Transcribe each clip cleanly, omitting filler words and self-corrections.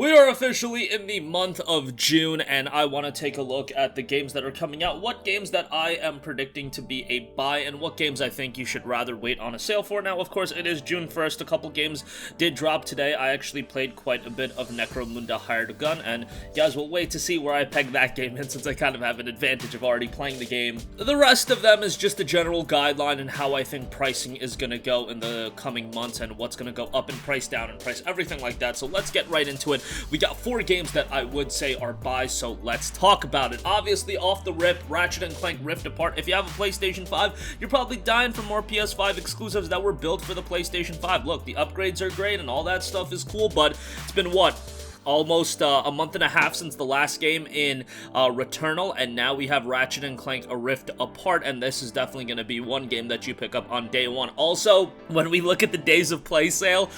We are officially in the month of June, and I want to take a look at the games that are coming out, what games that I am predicting to be a buy, and what games I think you should rather wait on a sale for. Now, of course, it is June 1st. A couple games did drop today. I actually played quite a bit of Necromunda Hired a Gun, and you guys will wait to see where I peg that game in, since I kind of have an advantage of already playing the game. The rest of them is just a general guideline and how I think pricing is going to go in the coming months, and what's going to go up in price, down in price, everything like that. So let's get right into it. We got 4 games that I would say are buys, so let's talk about it. Obviously, off the rip, Ratchet and Clank Rift Apart. If you have a PlayStation 5, you're probably dying for more PS5 exclusives that were built for the PlayStation 5. Look, the upgrades are great and all that stuff is cool, but it's been what? Almost a month and a half since the last game in Returnal, and now we have Ratchet and Clank A Rift Apart, and this is definitely going to be one game that you pick up on day one. Also, when we look at the days of play sale,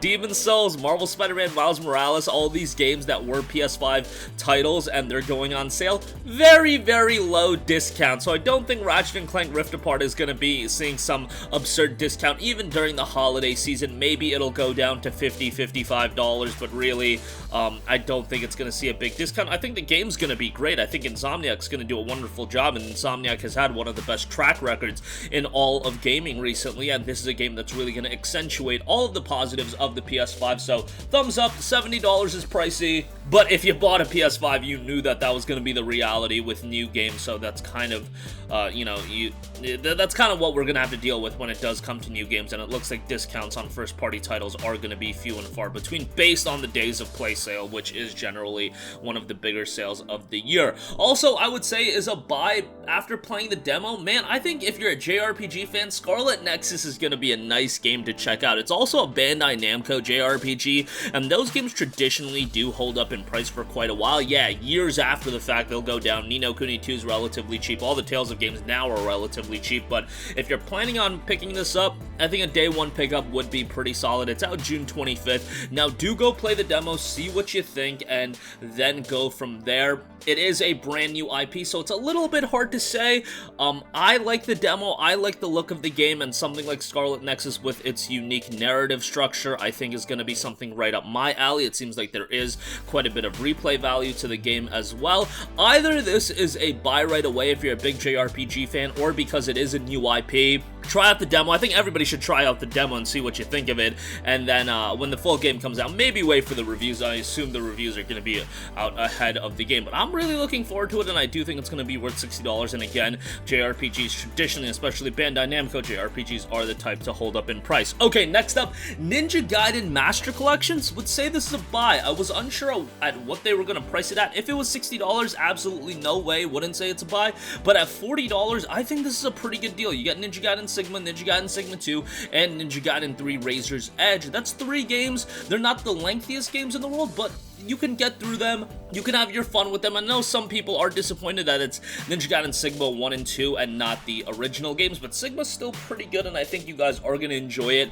Demon's Souls, Marvel Spider-Man, Miles Morales, all these games that were PS5 titles and they're going on sale, very, very low discount. So I don't think Ratchet and Clank Rift Apart is going to be seeing some absurd discount even during the holiday season. Maybe it'll go down to $50, $55, but really, I don't think it's going to see a big discount. I think the game's going to be great. I think Insomniac's going to do a wonderful job, and Insomniac has had one of the best track records in all of gaming recently, and this is a game that's really going to accentuate all of the positives of the PS5, so thumbs up. $70 is pricey, but if you bought a PS5, you knew that that was going to be the reality with new games, so that's kind of, that's kind of what we're going to have to deal with when it does come to new games, and it looks like discounts on first-party titles are going to be few and far between based on the days of play sale, which is generally one of the bigger sales of the year. Also, I would say is a buy after playing the demo. Man, I think if you're a JRPG fan, Scarlet Nexus is going to be a nice game to check out. It's also a Bandai Namco JRPG, and those games traditionally do hold up in price for quite a while. Yeah, years after the fact, they'll go down. Ni no Kuni 2 is relatively cheap. All the Tales of games now are relatively cheap, but if you're planning on picking this up, I think a day one pickup would be pretty solid. It's out June 25th. Now, do go play the demo, see what you think, and then go from there. It is a brand new IP, so it's a little bit hard to say. I like the demo, I like the look of the game, and something like Scarlet Nexus with its unique narrative structure, I think is going to be something right up my alley. It seems like there is quite a bit of replay value to the game as well. Either this is a buy right away if you're a big JRPG fan, or because it is a new IP, try out the demo. I think everybody should try out the demo and see what you think of it, and then when the full game comes out, maybe wait for the reviews. I assume the reviews are going to be out ahead of the game, but I'm really looking forward to it, and I do think it's going to be worth $60, and again, JRPGs traditionally, especially Bandai Namco JRPGs, are the type to hold up in price. Okay, next up, Ninja Gaiden Master Collections. Would say this is a buy. I was unsure at what they were going to price it at. If it was $60, absolutely no way, wouldn't say it's a buy, but at $40, I think this is a pretty good deal. You get Ninja Gaiden Sigma, Ninja Gaiden Sigma 2, and Ninja Gaiden 3 Razor's Edge. That's 3 games. They're not the lengthiest games in the world, but you can get through them, you can have your fun with them. I know some people are disappointed that it's Ninja Gaiden Sigma 1 and 2 and not the original games, but Sigma's still pretty good, and I think you guys are going to enjoy it.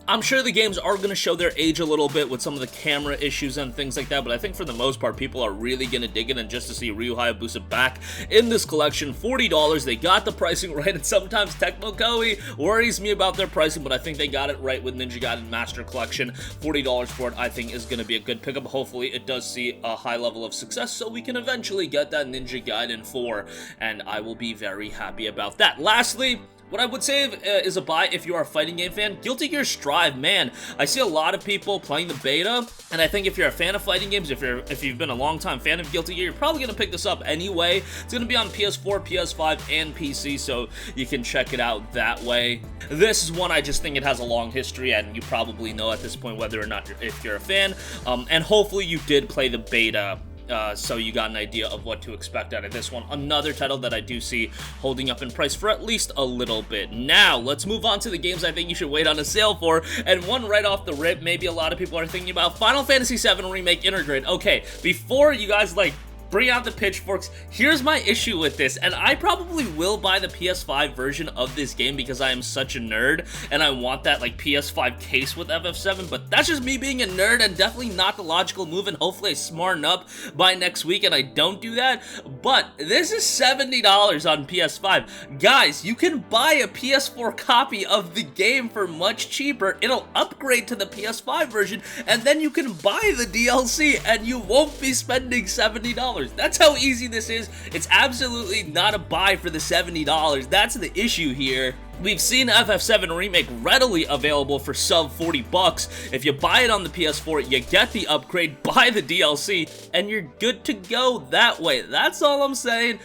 I'm sure the games are going to show their age a little bit with some of the camera issues and things like that, but I think for the most part, people are really going to dig it, and just to see Ryu Hayabusa back in this collection, $40, they got the pricing right, and sometimes Tecmo Koei worries me about their pricing, but I think they got it right with Ninja Gaiden Master Collection. $40 for it, I think, is going to be a good pickup. Hopefully, it does see a high level of success, so we can eventually get that Ninja Gaiden 4, and I will be very happy about that. Lastly, what I would say is a buy if you are a fighting game fan, Guilty Gear Strive. Man, I see a lot of people playing the beta, and I think if you're a fan of fighting games, if you've been a long-time fan of Guilty Gear, you're probably going to pick this up anyway. It's going to be on PS4, PS5, and PC, so you can check it out that way. This is one I just think it has a long history, and you probably know at this point whether or not if you're a fan, and hopefully you did play the beta, so you got an idea of what to expect out of this one. Another title that I do see holding up in price for at least a little bit. Now, let's move on to the games I think you should wait on a sale for, and one right off the rip, maybe a lot of people are thinking about, Final Fantasy VII Remake Intergrade. Okay, before you guys, bring out the pitchforks. Here's my issue with this, and I probably will buy the PS5 version of this game because I am such a nerd, and I want that, like, PS5 case with FF7, but that's just me being a nerd, and definitely not the logical move, and hopefully I smarten up by next week and I don't do that. But this is $70 on PS5. Guys, you can buy a PS4 copy of the game for much cheaper. It'll upgrade to the PS5 version, and then you can buy the DLC, and you won't be spending $70. That's how easy this is. It's absolutely not a buy for the $70. That's the issue here. We've seen FF7 Remake readily available for sub $40. If you buy it on the PS4, you get the upgrade, buy the DLC, and you're good to go that way. That's all I'm saying.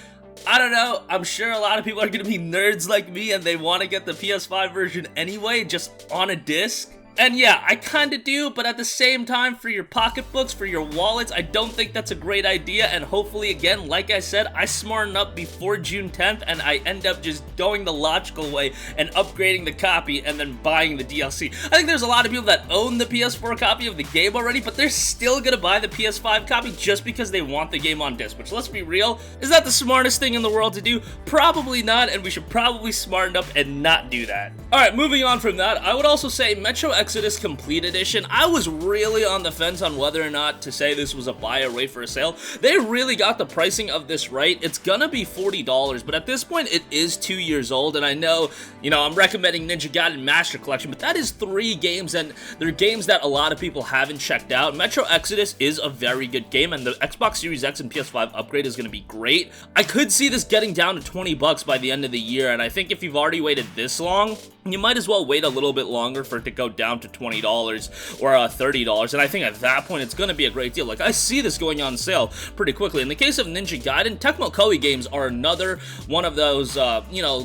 I don't know, I'm sure a lot of people are going to be nerds like me and they want to get the PS5 version anyway, just on a disc. And yeah, I kinda do, but at the same time, for your pocketbooks, for your wallets, I don't think that's a great idea, and hopefully, again, like I said, I smarten up before June 10th, and I end up just going the logical way and upgrading the copy and then buying the DLC. I think there's a lot of people that own the PS4 copy of the game already, but they're still gonna buy the PS5 copy just because they want the game on disc, which, let's be real, is that the smartest thing in the world to do? Probably not, and we should probably smarten up and not do that. Alright, moving on from that, I would also say Metro Exodus Complete Edition. I was really on the fence on whether or not to say this was a buy or wait for a sale. They really got the pricing of this right. It's gonna be $40, but at this point it is 2 years old, and I know, I'm recommending Ninja Gaiden Master Collection, but that is 3 games, and they're games that a lot of people haven't checked out. Metro Exodus is a very good game, and the Xbox Series X and PS5 upgrade is gonna be great. I could see this getting down to $20 by the end of the year, and I think if you've already waited this long, you might as well wait a little bit longer for it to go down to $20 or $30, and I think at that point it's going to be a great deal. Like, I see this going on sale pretty quickly. In the case of Ninja Gaiden, Tecmo Koei Games are another one of those,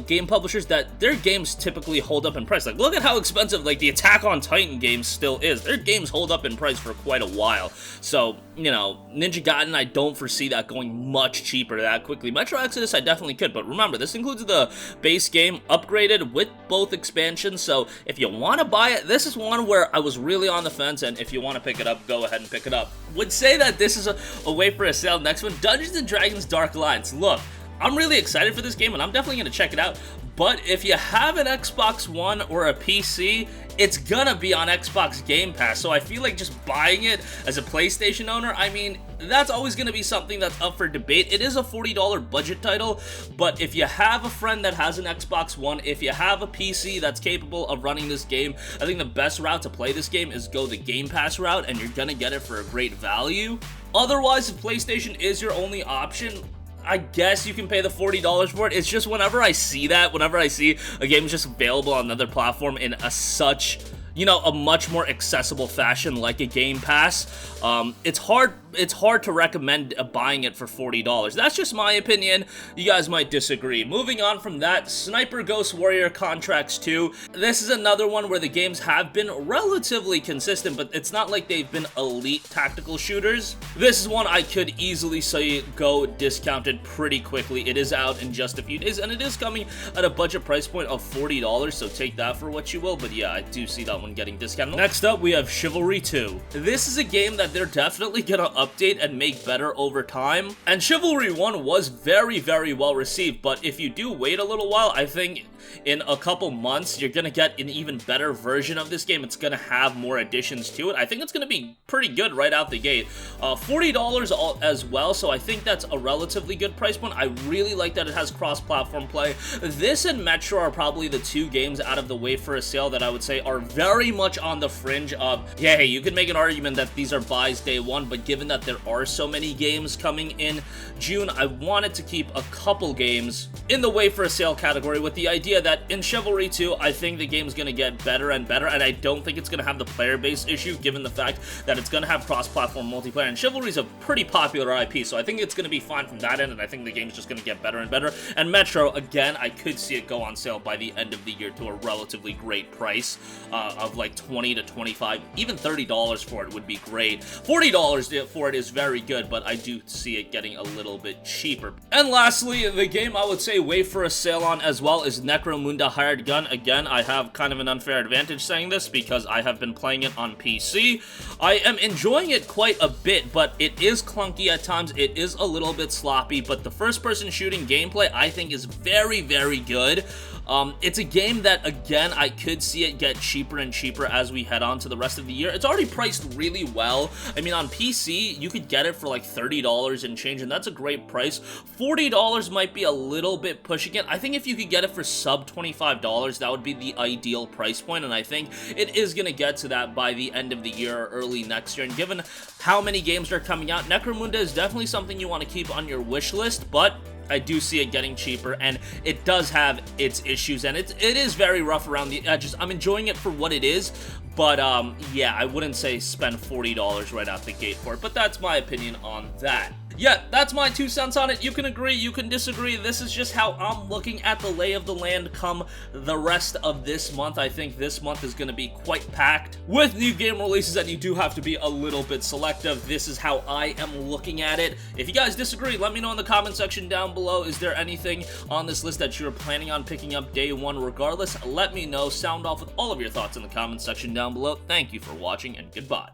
game publishers that their games typically hold up in price. Like, look at how expensive, like, the Attack on Titan game still is. Their games hold up in price for quite a while. So, Ninja Gaiden, I don't foresee that going much cheaper that quickly. Metro Exodus, I definitely could, but remember, this includes the base game upgraded with both expansions, so if you want to buy it, this is one where I was really on the fence, and if you want to pick it up, go ahead and pick it up. Would say that this is a wait for a sale. Next one, Dungeons & Dragons Dark Alliance. Look, I'm really excited for this game, and I'm definitely going to check it out, but if you have an Xbox One or a PC, it's gonna be on Xbox Game Pass, so I feel like just buying it as a PlayStation owner, I mean, that's always gonna be something that's up for debate. It is a $40 budget title, but if you have a friend that has an Xbox One, if you have a PC that's capable of running this game, I think the best route to play this game is go the Game Pass route, and you're gonna get it for a great value. Otherwise, if PlayStation is your only option, I guess you can pay the $40 for it. It's just whenever I see a game is just available on another platform in a much more accessible fashion like a Game Pass, it's hard to recommend buying it for $40. That's just my opinion. You guys might disagree. Moving on from that, Sniper Ghost Warrior Contracts 2. This is another one where the games have been relatively consistent, but it's not like they've been elite tactical shooters. This is one I could easily say go discounted pretty quickly. It is out in just a few days, and it is coming at a budget price point of $40, so take that for what you will, but yeah, I do see that one getting discounted. Next up, we have Chivalry 2. This is a game that they're definitely gonna update and make better over time, and Chivalry 1 was very, very well received, but if you do wait a little while, I think in a couple months, you're gonna get an even better version of this game. It's gonna have more additions to it. I think it's gonna be pretty good right out the gate. $40 as well, so I think that's a relatively good price point. I really like that it has cross-platform play. This and Metro are probably the 2 games out of the way for a sale that I would say are very much on the fringe of, yeah, hey, you could make an argument that these are buys day one, but given that there are so many games coming in June, I wanted to keep a couple games in the way for a sale category with the idea that in Chivalry 2, I think the game's going to get better and better, and I don't think it's going to have the player base issue given the fact that it's going to have cross-platform multiplayer, and Chivalry's a pretty popular IP, so I think it's going to be fine from that end, and I think the game's just going to get better and better. And Metro, again, I could see it go on sale by the end of the year to a relatively great price of like $20 to $25, even $30 for it would be great. $40 for it is very good, but I do see it getting a little bit cheaper. And lastly, the game I would say wait for a sale on as well is Necromunda Hired Gun. Again, I have kind of an unfair advantage saying this because I have been playing it on PC. I am enjoying it quite a bit, but it is clunky at times. It is a little bit sloppy, but the first-person shooting gameplay I think is very, very good. It's a game that, again, I could see it get cheaper and cheaper as we head on to the rest of the year. It's already priced really well. I mean, on PC, you could get it for like $30 and change, and that's a great price. $40 might be a little bit pushing it. I think if you could get it for sub $25, that would be the ideal price point, and I think it is going to get to that by the end of the year or early next year. And given how many games are coming out, Necromunda is definitely something you want to keep on your wish list, but I do see it getting cheaper, and it does have its issues, and it is very rough around the edges. I'm enjoying it for what it is, but yeah, I wouldn't say spend $40 right out the gate for it, but that's my opinion on that. Yeah, that's my 2 cents on it. You can agree, you can disagree. This is just how I'm looking at the lay of the land come the rest of this month. I think this month is going to be quite packed with new game releases, and you do have to be a little bit selective. This is how I am looking at it. If you guys disagree, let me know in the comment section down below. Is there anything on this list that you're planning on picking up day one regardless? Let me know. Sound off with all of your thoughts in the comment section down below. Thank you for watching, and goodbye.